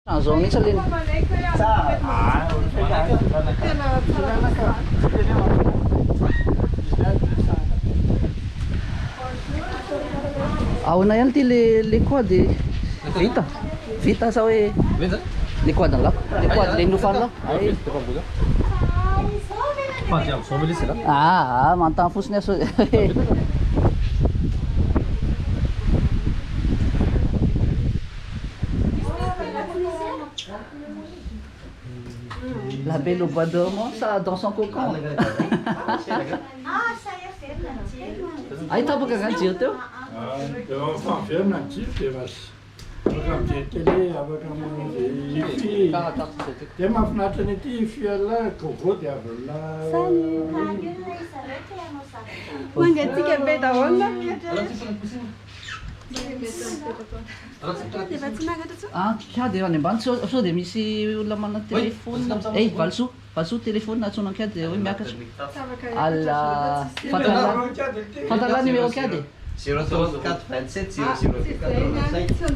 Zao mihitsy alin. Ao na ihany ty le quad vita. Vita sa hoe le quad ny lako. Le quad le nofany lako. Manontany fotsiny aso. La belle au bois dormant, ça dans son cocon. Saya ferma. Aí tá bocagando tio teu? Eu fan ferma tio, mas Programme télé avec un ifi. Det mahafinaritra ny ity ifi ala kôkô dia avy la. Mangatsika be daholo. Kiady any ambany sao dia misy olona manana telefôna. Valsoa telefôna atsonan-kiady hoe miakatra. Ala fantala numéro kiady. 034 27 00 85.